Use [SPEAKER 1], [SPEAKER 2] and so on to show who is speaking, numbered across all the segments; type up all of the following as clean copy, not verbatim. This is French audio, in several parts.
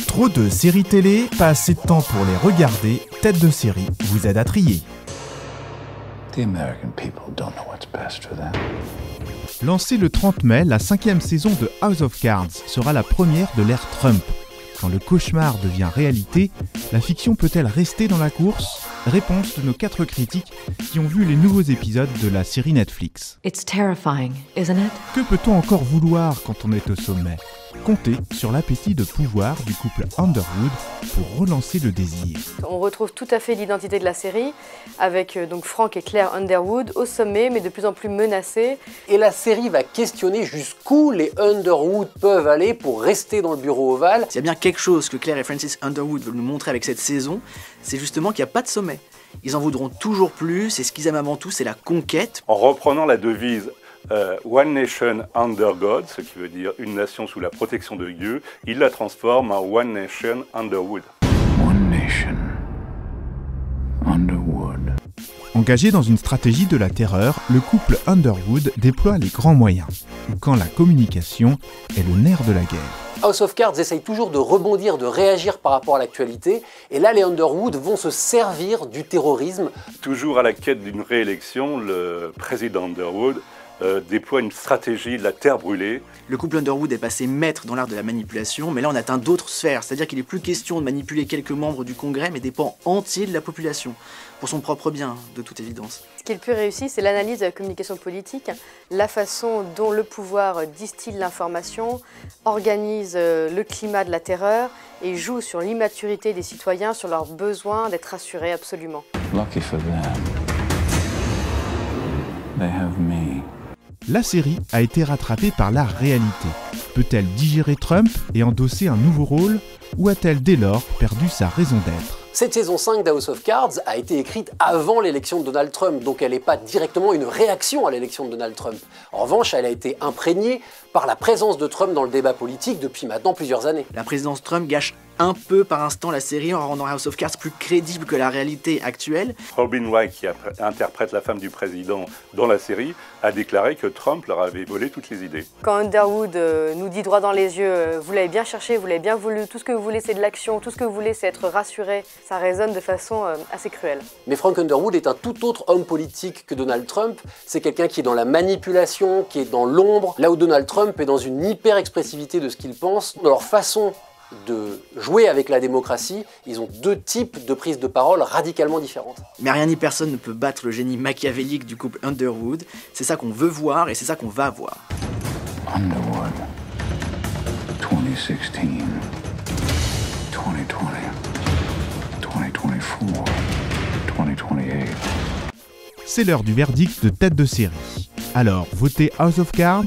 [SPEAKER 1] Trop de séries télé, pas assez de temps pour les regarder, Tête de série vous aide à trier.
[SPEAKER 2] The American people don't know what's best for them.
[SPEAKER 1] Lancée le 30 mai, la 5e saison de House of Cards sera la première de l'ère Trump. Quand le cauchemar devient réalité, la fiction peut-elle rester dans la course ? Réponse de nos 4 critiques qui ont vu les nouveaux épisodes de la série Netflix.
[SPEAKER 3] It's terrifying, isn't it?
[SPEAKER 1] Que peut-on encore vouloir quand on est au sommet ? Comptez sur l'appétit de pouvoir du couple Underwood pour relancer le désir.
[SPEAKER 4] On retrouve tout à fait l'identité de la série, avec donc Frank et Claire Underwood au sommet, mais de plus en plus menacés.
[SPEAKER 5] Et la série va questionner jusqu'où les Underwood peuvent aller pour rester dans le bureau ovale.
[SPEAKER 6] S'il y a bien quelque chose que Claire et Francis Underwood veulent nous montrer avec cette saison, c'est justement qu'il n'y a pas de sommet. Ils en voudront toujours plus, et ce qu'ils aiment avant tout, c'est la conquête.
[SPEAKER 7] En reprenant la devise One Nation Under God, ce qui veut dire une nation sous la protection de Dieu, il la transforme en One Nation Underwood.
[SPEAKER 2] One nation. Underwood.
[SPEAKER 1] Engagé dans une stratégie de la terreur, le couple Underwood déploie les grands moyens, ou quand la communication est le nerf de la guerre.
[SPEAKER 5] House of Cards essaye toujours de rebondir, de réagir par rapport à l'actualité, et là les Underwood vont se servir du terrorisme.
[SPEAKER 7] Toujours à la quête d'une réélection, le président Underwood déploie une stratégie de la terre brûlée.
[SPEAKER 6] Le couple Underwood est passé maître dans l'art de la manipulation, mais là on atteint d'autres sphères, c'est-à-dire qu'il n'est plus question de manipuler quelques membres du Congrès, mais des pans entiers de la population, pour son propre bien, de toute évidence.
[SPEAKER 4] Ce qui est le plus réussi, c'est l'analyse de la communication politique, la façon dont le pouvoir distille l'information, organise le climat de la terreur et joue sur l'immaturité des citoyens, sur leur besoin d'être rassurés absolument.
[SPEAKER 2] Lucky for them. They have me.
[SPEAKER 1] La série a été rattrapée par la réalité. Peut-elle digérer Trump et endosser un nouveau rôle, ou a-t-elle dès lors perdu sa raison d'être ?
[SPEAKER 5] Cette saison 5 d'House of Cards a été écrite avant l'élection de Donald Trump, donc elle n'est pas directement une réaction à l'élection de Donald Trump. En revanche, elle a été imprégnée par la présence de Trump dans le débat politique depuis maintenant plusieurs années.
[SPEAKER 6] La présidence Trump gâche un peu par instant la série en rendant House of Cards plus crédible que la réalité actuelle.
[SPEAKER 7] Robin Wright, qui interprète la femme du président dans la série, a déclaré que Trump leur avait volé toutes les idées.
[SPEAKER 4] Quand Underwood nous dit droit dans les yeux, vous l'avez bien cherché, vous l'avez bien voulu, tout ce que vous voulez c'est de l'action, tout ce que vous voulez c'est être rassuré, ça résonne de façon assez cruelle.
[SPEAKER 5] Mais Frank Underwood est un tout autre homme politique que Donald Trump. C'est quelqu'un qui est dans la manipulation, qui est dans l'ombre, là où Donald Trump est dans une hyper-expressivité de ce qu'il pense. Dans leur façon de jouer avec la démocratie, ils ont 2 types de prises de parole radicalement différentes.
[SPEAKER 6] Mais rien ni personne ne peut battre le génie machiavélique du couple Underwood. C'est ça qu'on veut voir et c'est ça qu'on va voir.
[SPEAKER 2] Underwood. 2016. 2020. 2024. 2028.
[SPEAKER 1] C'est l'heure du verdict de Tête de série. Alors, votez House of Cards ?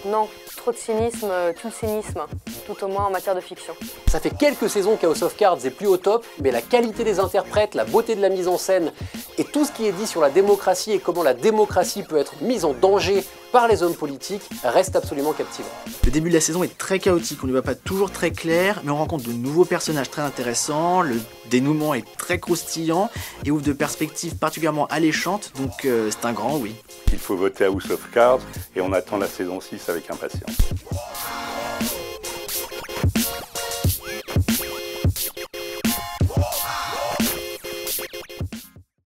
[SPEAKER 4] Non, trop de cynisme, tout le cynisme, tout au moins en matière de fiction.
[SPEAKER 5] Ça fait quelques saisons qu'House of Cards est plus au top, mais la qualité des interprètes, la beauté de la mise en scène et tout ce qui est dit sur la démocratie et comment la démocratie peut être mise en danger par les hommes politiques reste absolument captivant.
[SPEAKER 6] Le début de la saison est très chaotique, on ne voit pas toujours très clair, mais on rencontre de nouveaux personnages très intéressants, le dénouement est très croustillant et ouvre de perspectives particulièrement alléchantes, donc c'est un grand oui.
[SPEAKER 7] Il faut voter House of Cards et on attend la saison 6 avec impatience.